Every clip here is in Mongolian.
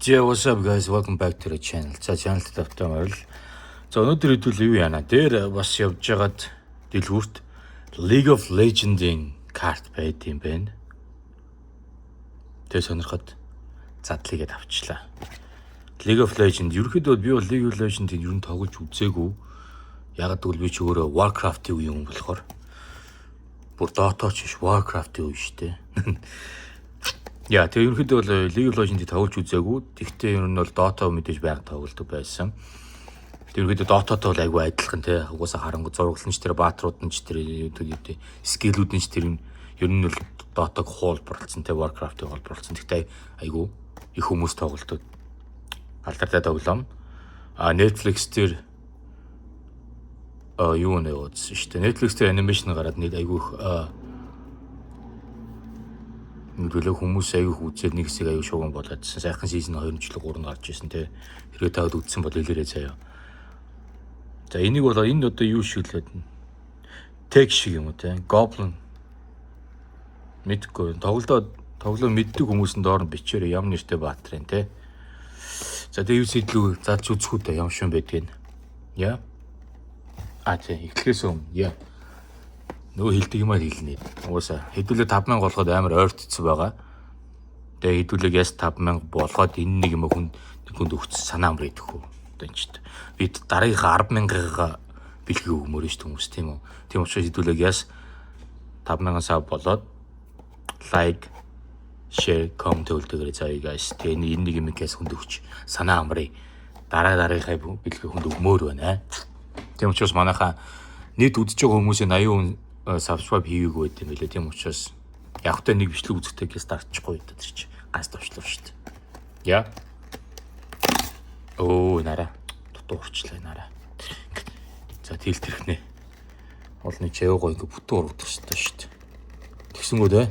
Yeah, what's up guys? Welcome back to the channel. За channel тавтай морил. За өнөөдөр хэдүүл юу яана? Дээр бас явж байгаад дэлгүүрт League of Legends-ийн карт байд юм байна. Тэгээ сонирхоод задлыгээд авчлаа. League of Legends ерөөхдөө би бол League of Legends-ийг ер нь тоглож үзээгүй. Яг гэвэл би ч өөрөө Warcraft-ийн юм болохоор бүр Dota ч биш Warcraft-ийн үе шүү дээ. Яа, тэгээ ерөнхийдөө бол League of Legends-ийг тоглож үзээгүй. Тэгтээ ер нь бол Dota мэдээж байнга тоглолдог байсан. Тэр ерөнхийдөө Dota-той бол айгүй адилхан тий. Угаасаа харангуй зураглагч тэр баатрууд нь ч тэр скиллүүд нь ч тэр ер нь бол Dota-г хуулбарлцсан тий, Warcraft-ыг хуулбарлцсан. Тэгтээ айгүй их хүмүүс тоглолдог. Алдартай тоглоом. Netflix дээр юу нэ үзсэн шүү дээ. Netflix дээр анимашн гараад нэг айгүй Нүдэлээ хүмүүс аяг үзээд нэг хэсэг аяг шуган болоодсэн. Сайхан сизон 2 жил 3 гарч ирсэн те. Хэрэг таад үзсэн бол илэрээ заяа. За энийг бол энэ одоо юу шиг л байдна. Тэг шиг юм уу те. Goblin. Мэдгүй. Тоглоо мэддэг хүмүүс нь доор нь бичээрэй. Ямар нэртэй баатрын те. За тэгээ юу сэдлүү зад зүцхүүдээ ямар шин байдгийг. Яа. Тий, эхлэхээс өмнө. Яа. Нөгөө хилдэг юм аа хэлнэ. Угаасаа хэдүүлээ 5000 болгоод амар ойртцсан байгаа. Тэгээ хэдүүлээ яс 5000 болгоод энэ нэг юм хүнд өгсөн санаа амраад өгөө. Одоо энэ ч бид дараагийнхаа 100000-аа бэлгээ өгмөр шүү хүмүүс тийм үү. Тийм учраас хэдүүлээ яс 5000 сав болоод лайк, share, comment өгдөг заяа guys. Тэгээ энэ нэг юм гэс хүнд өгч санаа амраа. Дараагийнхаа бэлгээ хүнд өгмөр байна. Тийм учраас манайхаа нийт үзэж байгаа хүмүүсийн 80% subscribe хийгээгүй байт юм билээ. Тийм учраас явахтай нэг бичлэг үзэхтэй гэс дарчихгүй гэдэг чи ганц товчлоо шүү дээ. Яа. Нара. Дутуу урчлаа нара. За тэгэл тэрхнэ. Олны чэвгоо ингээ бүтэн урагдах шүү дээ. Тэгсэнгүү дээ.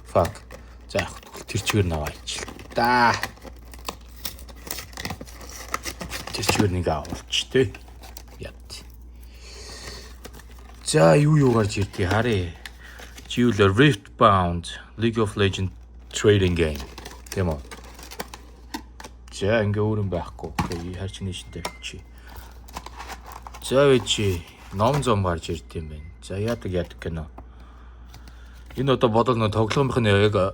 Fuck. За яг тэр чигээр наваа ичл. Да. Тэр чигээр нэг авалч дээ. За юу гарч ирдгийг харъя. Jewel Riftbound League of Legends trading game. Тийм үү. За ингээ өөрөн байхгүй. Харч нэштэй чи. За чи ном зам гарч ирд юм байна. За яадаг кино. Энэ одоо бодол нөө тоглоомынх нь яг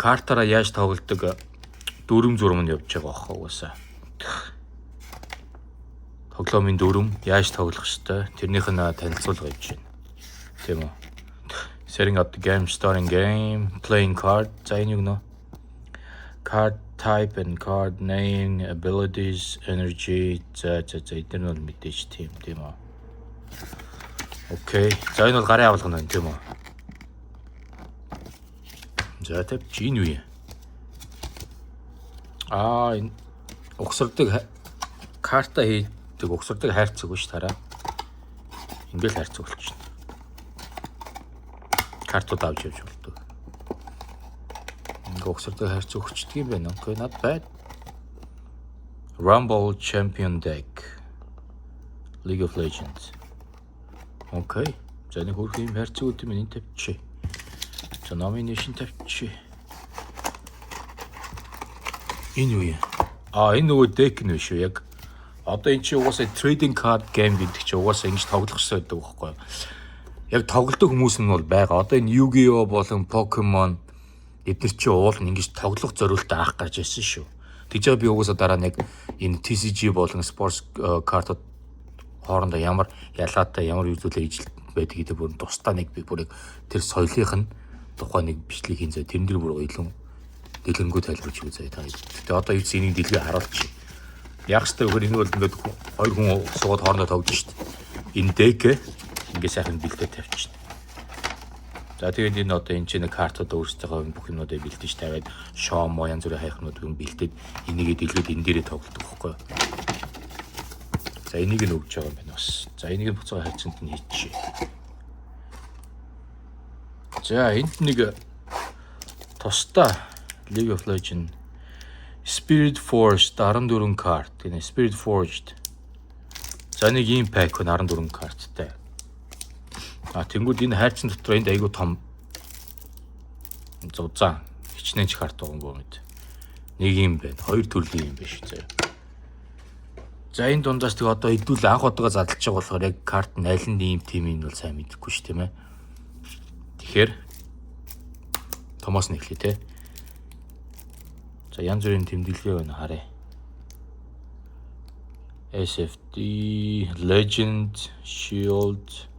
картаараа яаж тоглодог дүрм зурм нь явж байгаа баха угаасаа. Тоглоомын дүрм яаж тоглох ёстой тэрнийх нь танилцуулга явж байна. Тийм үү. Setting up the game, starting game, playing card. За энэ юу нэ? Card type and card name, abilities, energy. За эдгээр нь бол мэдээж тийм үү. Окей. За энэ бол гарын авалга нь тийм үү. За тэв чи энэ юу юм? Энэ угсардаг карта Тэг угсардаг хайрцаг биш тараа. Ингээл хайрцаг болчихно. Картууд авч явж болдог. Ингээ угсардаг хайрцаг өгчдөг юм байна. Okay, not bad. Rumble Champion Deck. League of Legends. Okay. За нэг хөрх юм хайрцагууд юм энэ тавьчих. За nomination тавьчих. Энэ юу юм? Энэ нөгөө deck нь биш үү яг одоо энэ чи угаасаа trading card game гэдэг чи угаасаа ингэж тоглох хэрэгтэй байдаг байхгүй юу? Яг тоглодог хүмүүс нь бол байгаа. Одоо энэ Yu-Gi-Oh болон Pokemon эдгээр чи уул нь ингэж тоглох зорилттой авах гарч ирсэн шүү. Тэгж би угаасаа дараа нэг энэ TCG болон sports card-ууд хоорондоо ямар ялгаатай ямар үзүүлэлт ижил байдаг гэдэг бүр тусдаа нэг би бүрийг тэр соёлынх нь тухайн нэг бичлэг хийн зэ тэрэн дээр бүр илүү дэлгэрэнгүй тайлбарч үзье та. Тэгээ одоо юу ч энийг дэлгээ харуулчих. Яг ч тэр энэ бол ингээд хоёр хүн суугаад хоорондоо тоглож шít. Энэ deck ингээд сайхан бэлдээ тавьчихна. За тэгээд энэ одоо энэ чинь картууд өөрсдөө бүх юмнуудыг бэлдэж тавиад шоом янз бүрийн хайхнууд юм бэлдээд энийгээ дэлгээд энэ дээрээ тоглодог байхгүй юу? За энийг нь өгч байгаа юм байна бас. За энийг нь буцаага хайцанд нь хийчихье. За энд нэг тусдаа League of Legends Spirit Forged 14 карт гэнэ Spirit Forged. За нэг ийм пак 14 карттай. Тэнгүүд энэ хайрцан дотор энд айгүй том зузаан хичнээн карт байгаа юм боо мэд. Нэг юм байна. Хоёр төрлийн юм биш заяа. За энэ дундаас тэг одоо хэдүүл анх удаа задлж байгаа болохоор яг карт нь аль нь ийм тим юм бол сайн мэдэхгүй шүү тийм ээ. Тэгэхээр Томоос нь эхлэе те. За янз бүрийн тэмдэглэгээ байна харъя. SFD, Legend, Shield.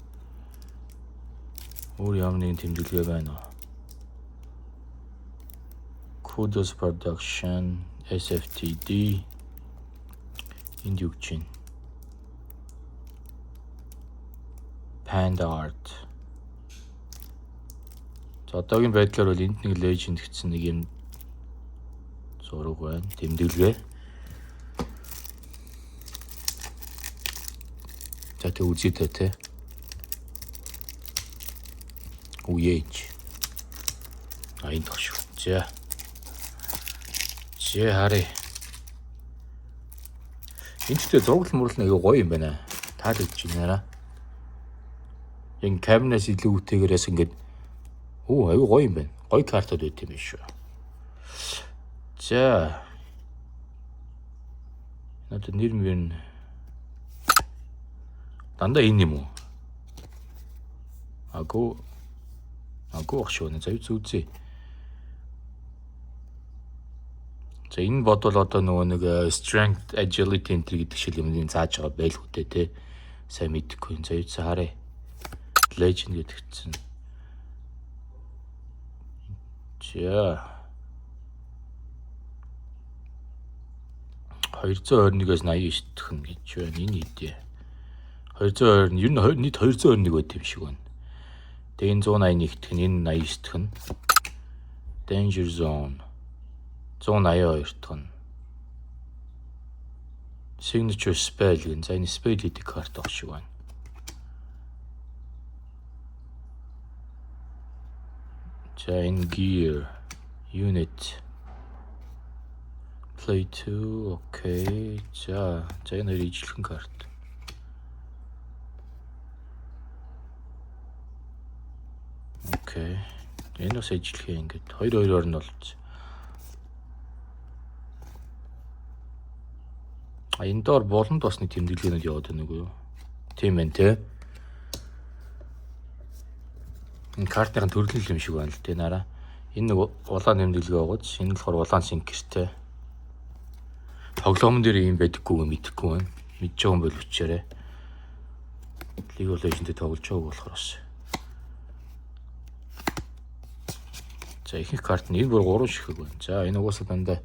Өөр ямар нэгэн тэмдэглэгээ байна уу? Kudos Production, SFTD. Энд юу гэж байна? Panda Art. За одоогийн байдлаар бол энд нэг Legend гэсэн нэг юм зураг байна. Тэмдэглэгээ. За тэг үзье тэ. Үеэж. Энд тах шүү. За харъя. Энд ч зургал мурлал нэг гоё юм байна. Таалагдж байна. Яг камераас илүү үтээгээрээс ингээд аюу гоё юм байна. Гоё картууд байт юм шүү. За. Надад нэр мэн дандаа энэ юм уу? Агуу ах шүү. За үзье. За энэ бодвол одоо нөгөө нэг strength, agility энэ гэдэг шиг юм зааж байгаа байлгүй те. Сайн мэдэхгүй. За үзье харъя. Legend гэдэгцэн. За 221-ээс 89 тхэн гэж байна. Энэ идэ. 220 ер нь нийт 221 байт юм шиг байна. Тэгээ энэ 181 тхэн, энэ 89 тхэн. Danger Zone 182 тхэн. Signature Spell гэн. За энэ spell гэдэг карт ах шиг байна. За энэ gear unit play 2 окей. За энэ ижилхэн карт. Окей. Энэ бас ижилхэн ингээд 2-2-оор нь болж. Энэ доор болонд бас нэг тэмдэглээнүүд яваад байна уу? Тийм ээ те. Энэ картын төрөл юм шиг байна л те нараа. Энэ нэг улаан тэмдэглэгээ байгаач. Энэ болохоор улаан синкертэй. Тоглоомн дээр юм байдаггүй мэдэхгүй байна. Мэдж байгаа юм бол өчээрээ. League of Legends-д тоглож байгааг болохоор бас. За ихэнх карт нь энэ бүр 3 ширхэг байна. За энэ угаасаа дандаа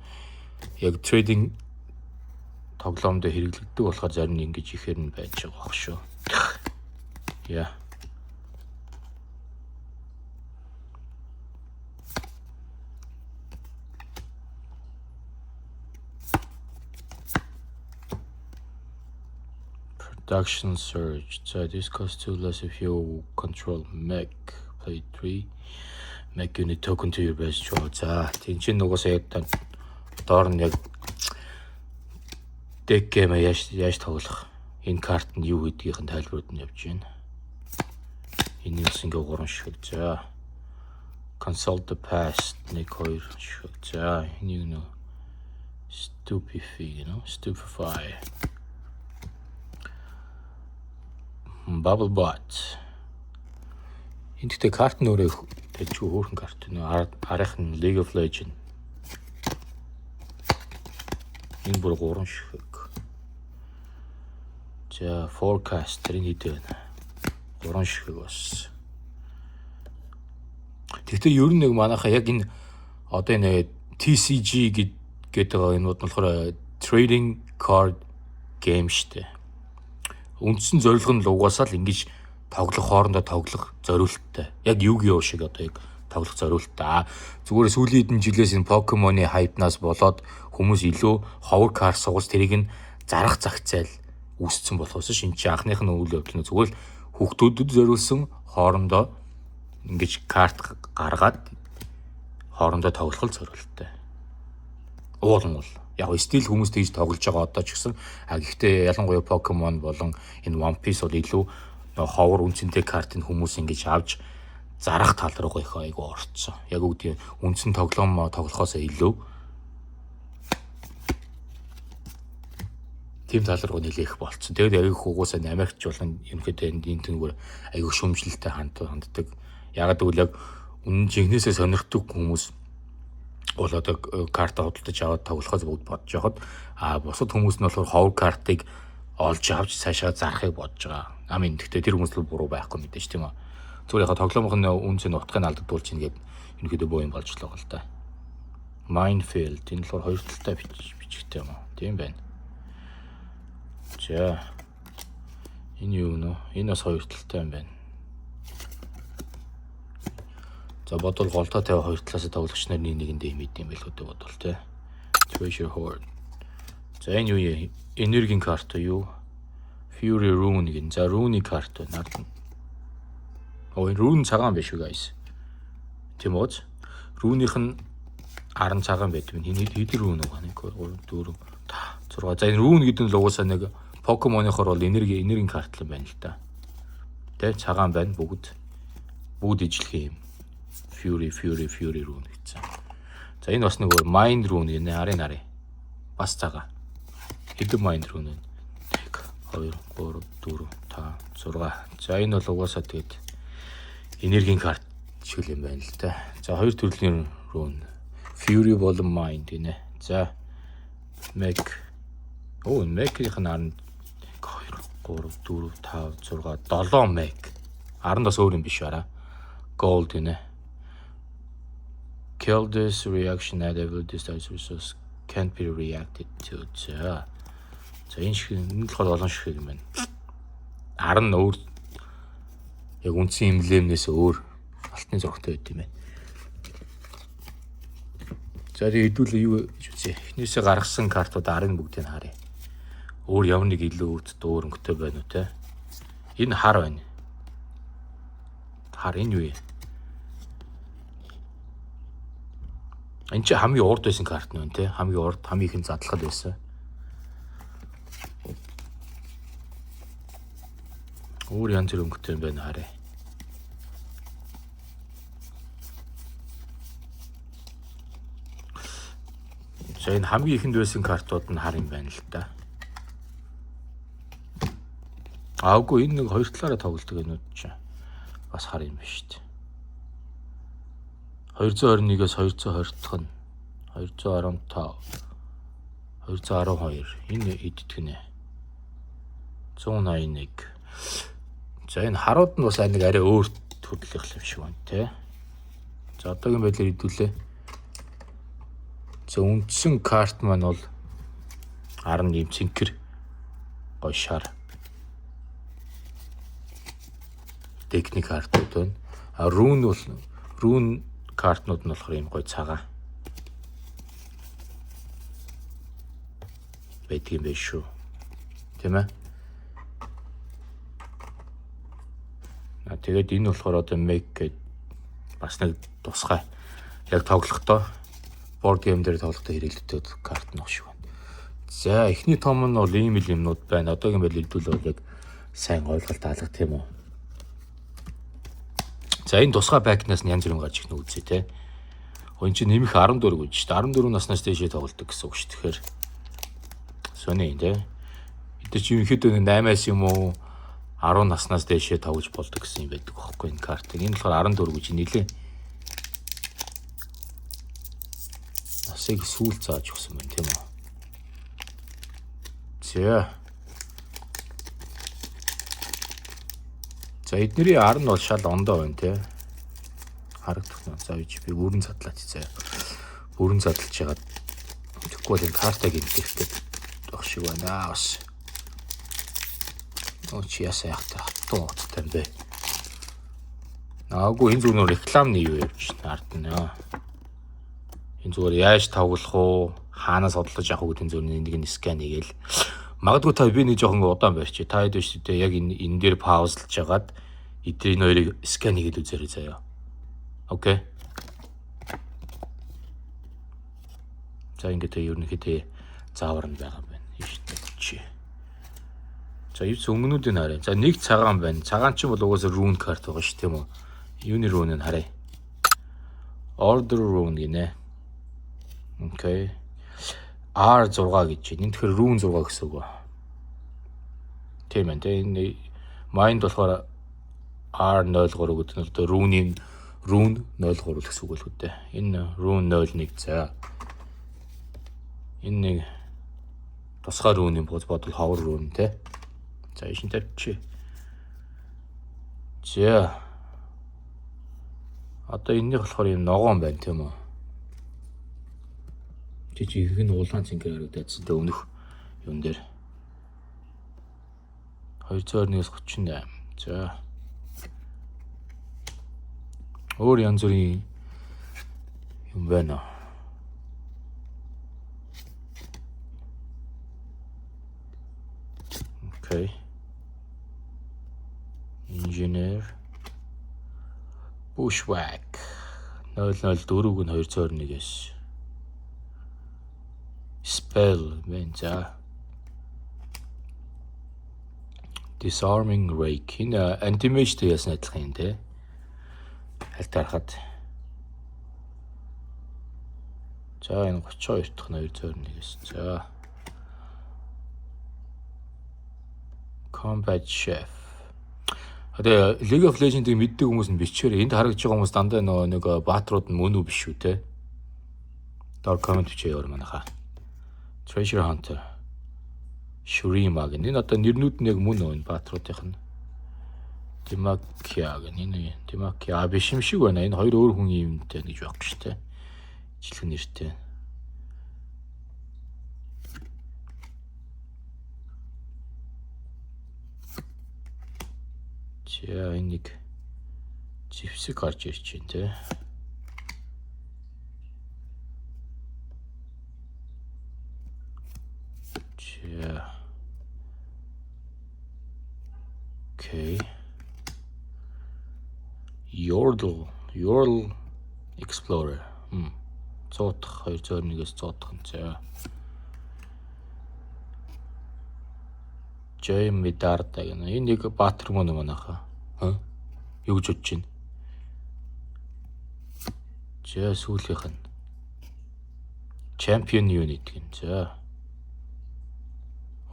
яг трейдинг тоглоомд хэрэглэгддэг болохоор зарим нь ингэж ихээр нь байж байгаа бах шүү. Яа. Production surge. So this costs 2 less if you control mech. Play 3. Mech unit token to your best draw. За тэнцэн нугасаа яг доор нь яг deck game яаж тоглох. Энэ карт нь юу гэдгийнхэн тайлбарууд нь явж байна. Энэ бас ингээ 3 шиг. За consult the past нэг 2 шиг. За энэ юу stupefy. Bubble bot. Энд тэ карт нь өөрөө тэгж хөөрхөн карт нөө арих нь League of Legends. Энэ бүр 3 шиг. За forecast тэрний хэд байна. 3 шиг бас. Тэгтээ ер нь нэг манайха яг энэ одоо энэ TCG гэдэг энэ нь болохоор trading card game штэ. Үндсэн зорилго нь угаасаа л ингэж тоглох хоорондоо тоглох зориулттай. Яг Yu-Gi-Oh шиг одоо яг тоглох зориулттай. Зүгээр сүүлийн хэдэн жилээс энэ Pokemon-ы хайпнаас болоод хүмүүс илүү ховор карт сугаж тэрийг нь зарах загцайл үүссэн болохоос шинэ чи анхных нь үйл явдал нь зүгээр л хүүхдүүдэд зориулсан хоорондоо ингэж карт гаргаад хоорондоо тоглох зориулттай. Уулмал яг стил хүмүүс тэгж тоглож байгаа одоо ч гэсэн гэхдээ ялангуяа Pokemon болон энэ One Piece бол илүү ховор үнцэнтэй картын хүмүүс ингэж авч зарах тал руугаа их айгу орцсон. Яг үгдийн үндсэн тоглоом тоглохоос илүү тим тал руу нэлээх болцсон. Тэгээд аяг угсаа Америкч болон ерөнхийдөө энэ тэнгээр аяг шөмжлөлтэй ханддаг. Ягаад гэвэл яг үнэн жинхнээсээ сонирхдаг хүмүүс бол одоо карта худалдаж аваад тоглохоос бүгд бодож байхад бусад хүмүүс нь болохоор ховор картыг олж авч цаашаа зарахыг бодож байгаа. Амин гэхдээ тэр хүмүүс л буруу байхгүй мэдээж тийм үү. Зүгээр яхаа тоглоомын үнцэн утгыг алдагдуулж ийн гэдэг ерөнхийдөө боо юм болж л байгаа л да. Minefield энэ болохоор хоёр талтай бичгтэй юм уу? Тийм байна. За энэ юу нөө? Энэ бас хоёр талтай юм байна. За бодвол голдоо тавь хоёр талаас тоглогч нарын нэгэндээ юм идэм байл хөдөө бодвол те. Treasure Hoard. За энэ юу юм? Энергийн карта юу? Fury Rune гин. За Rune карта нардан. Энэ Rune цагаан биш үү guys? Тийм үү? Rune-ийнх нь 10 цагаан байдаг. Хэдий Rune байгаа нэг 3 4 5 6. За энэ Rune гэдэг нь л угаасаа нэг Покемоныхоор бол энергийн карт л байна л да. Тэ цагаан байна бүгд ижлэх юм. Fury Rune гэсэн. За энэ бас нэг Mind Rune гэнэ ари. Бас цагаан. Хэдэн Mind Rune вэ? 1 2 3 4 5 6. За энэ бол угаасаа тэгээд энергийн карт шиг юм байна л да. За хоёр төрлийн Rune. Fury болон Mind гинэ. За Meg. Meg-ийнх нь 2 3 4 5 6 7 Meg. 10 бас өөр юм биш байна. Gold гинэ. Kill this reaction at every distance resource can't be reacted to. За энэ шиг энэ болохоор олон шиг юм байна. 10 нь өөр яг үндсэн эмблемнээс өөр алтны зурагтай байд юм байна. За тэгээд хэдүүлээ юу гэж үзье. Эхнээсээ гаргасан картууд 10 бүгдийг харъя. Өөр ямар нэг илүү өөр өнгөтэй байна уу те. Энэ хар байна. Хар энэ юу юм? Энд чи хамгийн урд байсан карт нь байна те. Хамгийн урд хамгийн ихэн задлахад байсан. Өөр янз бүр өнгөтэй байна харъя. За энэ хамгийн ихэнд байсан картууд нь хар юм байна л да. Аагүй энэ нэг хоёр талаараа тоглолдог юмуд чи бас хар юм биш үү? 221-ээс 220 дахь нь 215 212 энэ иддэг нэ 181. За энэ харууд нь бас нэг арай өөр төрлөх юм шиг байна те. За одоогийн байдлаар хэдүүлээ. За үндсэн карт маань бол 10 юм цэнхэр гой шар техник картууд байна. Rune картнууд нь болохоор юм гой цагаан байдаг юм биш шүү. Тийм ээ. Тэгээд энэ болохоор одоо Meg гэдэг бас нэг тусгай яг тоглохдоо board game дээр тоглохдоо хэрэглэдэг карт нэг шиг байна. За эхний том нь бол ийм л юмнууд байна. Одоогийн байдлаар хэлбэл яг сайн ойлголт алгах тийм үү. За энэ тусгай пакнаас нь янз бүрийн гарч ирнэ үзье те. Хин чи нэмэх 14 гэж шүү дээ. 14 наснаас дээшээ тоглодог гэсэн үг шүү. Тэгэхээр сони те. Эдгээр чи ерөнхийдөө 8-аас юм уу 10 наснаас дээшээ тоглож болдог гэсэн юм байдаг байхгүй энэ картыг. Энэ болохоор 14 гэж нэлээ. Насыг сүүл зааж өгсөн байна тийм үү. За эднэрийн 10 нь бол шал ондоо байна те. Харагдах нь за би бүрэн задлаач заяа. Бүрэн задлж ягаад тэгэхгүй бол энэ картаг ингээхтэй байх шиг байна бас. Чи ясаа яхтар хатуу уттай юм бэ? Аагүй энэ зүгээр рекламны юу явж нард нь аа. Энэ зүгээр яаж тоглох уу, хаанаас бодлож авах уу гэдэг зүгээр нэг нь скан хийгээл. Магадгүй та би нэг жоохон удаан барьчих. Та хэд биш үү? Яг энэ дээр паузлж жагаад эдгээр энэ хоёрыг скан хийгээд үзээрэй заяа. Окей. За ингээд ерөнхийдөө заавар нь байгаа юм байна. Иштэй. За юу өмнүүдийг харъя. За нэг цагаан байна. Цагаан чинь бол угаасаа Rune карт байгаа шүү тийм үү? Юуны Rune-ыг харъя. Order Rune гинэ. Окей. R6 гэж байна. Энэ тэгэхээр Rune 6 гэсэн үг. тийм ээ. Энэ mind болохоор R03 гэдэг нь одоо rune 03 гэсэн үг л үү дээ. Энэ rune 01 за. Энэ нэг тусгай rune-ийн бодвол ховор rune те. За ишин тавьчих. За. Одоо энэний болохоор юм ногоон байна тийм үү? Жижиг их нь улаан цэнгэр харагдаад тэ өнөх юун дээр 201-ээс 38. За. Өөр янз бүрийн юм байна. Окей. Engineer Bushwhack 004-г нь 201-ээс Spell мен за Disarming Rake энэ anti-mage-тэй ясна адилхан юм те. Халтархад. За энэ 32 дахь нь 201-ээс. За. Combat Chef. Одоо League of Legends-ийг мэддэг хүмүүс нь бичээр энд харагдж байгаа хүмүүс дандаа нэг баатрууд нь мөн үү биш үү те. Доор комент бичээе манайха. Treasure Hunter. Shurima гэх энэ одоо нэрнүүд нь яг мөн үү баатруудынх нь. Demacia гэх энэ Demacia биш юм шиг байна. Энэ хоёр өөр хүн юмтай гэж байхгүй шүү дээ. Ижилхэн нэртэй. За энэ нэг живсэг гарч ирж байна те. За. Окей. Yordle Explorer. Цоотх 201-ээс цоотх нь за. Jam Medarda гэнэ. Энэ нэг баатар мөн манайха. Юу гэж бодож байна? За сүүлийнх нь Champion Unit гэн. За.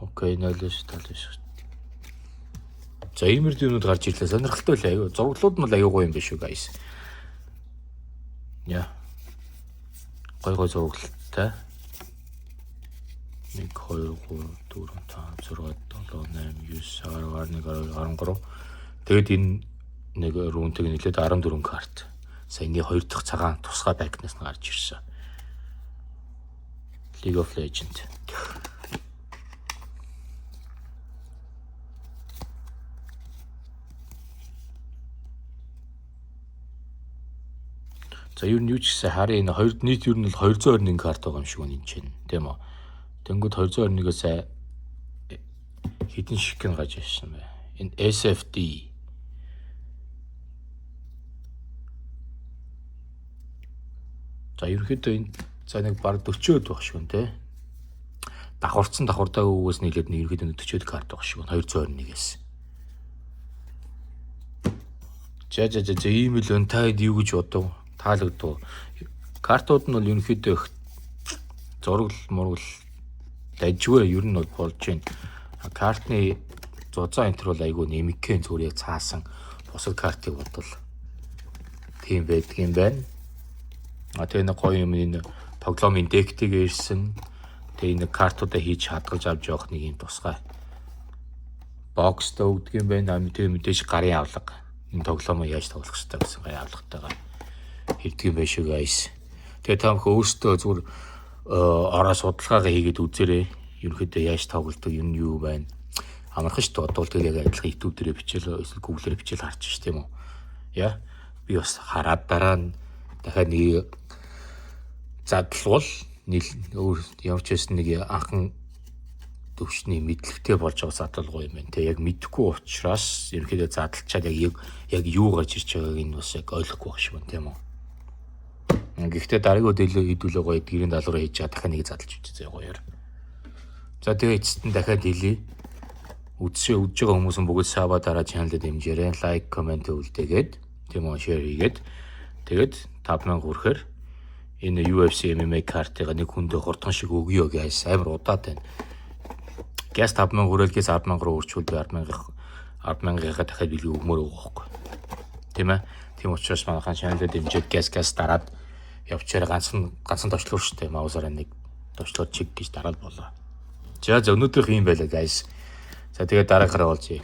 Окей, 0-ээс 70. За иймэр юмуд гарч ирлээ. Сонирхолтой л аяа. Зурглууд нь л аягүй юм биш үү, guys. Яа. Гой зургалтай. 1 2 3 4 5 6 7 8 9 10 11 12 13. Тэгэд энэ нэг рунтыг нэлээд 14 карт. Саяны 2 дахь цагаан тусгай байкнаас нь гарч ирсэн. League of Legends. За юу ч гэсэн харин энэ хоёр нийт юу нь бол 221 карт байгаа юм шиг байна энэ чинь тийм үү. Тэнгүүд 221-ээс хэдэн шигэн гаж ирсэн бэ? Энэ SFD. За ерөнхийдөө энэ за нэг баг 40-од байх шиг үнэ те. Давхарцсан давхардаа өвөөс нийлээд нэг ерөнхийдөө 40-од карт байх шиг байна 221-ээс. За ийм л өн та юу гэж бодов? Таалагдав. Картууд нь бол ерөнхийдөө зураг мургал дажгүй ер нь бол болж байна. Картны зузаан энтер бол айгүй нэмэгхэн зүрийг цаасан бусад картыг бодвол тийм байдаг юм байна. Тэгээ нэг гоё юм энэ тоглоомын дектиг ирсэн. Тэгээ энэ картуудаа хийж хадгалж авч явах нэг юм тусгай бокс өгдөг юм байна. Тэгээ мэдээж гарын авлага. Энэ тоглоомоо яаж тоглох хэрэгтэй гэсэн гарын авлагатайгаа хэлдэг юм байна шүү guys. Тэгээ та бүхэн өөрсдөө зүгээр ороо судалгаагаа хийгээд үзээрэй. Ерөнхийдөө яаж тоглолдог юм юу байна. Амархан шүү дээ. Одоо л тэгээ яг адилхан YouTube дээрээ бичээл эсвэл Google-ээр бичээл харчих ш тийм үү. Яа. Би бас хараад дараа нь дахиад нэг задлвал өөр ямар ч байсан нэг анхан төвчний мэдлэгтэй болж байгаа задлалгүй юм байна. Тэ яг мэдэхгүй учраас ерөнхийдөө задлчаад яг юу гарч ирж байгааг энэ бас яг ойлгохгүй байх шиг байна тийм үү. Гэхдээ дараагийн өдрөө хэдүүлээ гоё гэрийн даалгавар хийж чад дахиад нэг задлж үзье гоёор. За тэгээ эцэст нь дахиад хэлье. Үзэж байгаа хүмүүс нь бүгд саба дараа чаналд дэмжээрэй. Лайк, комент үлдээгээд тийм үү шеэр хийгээд тэгээд 5000 хүрэхээр энэ UFC MMA картыг нэг хүндээ хурдхан шиг өгье guys. Амар удаад байна. Газ 5,000 хүрээлгээс 10,000 руу өрчүүлдэг 10,000-ийнхаа дахиад билүү өгмөр байгаа байхгүй. Тийм ээ. Тийм учраас манайхан шаналд дэмжиж газ дараад явчаар ганцхан точлуур штэ. Маусаараа нэг точлоор чиг гэж дараад болоо. За өнөөдрийнх юм байлаа guys. За тэгээд дараагаараа уулзъя.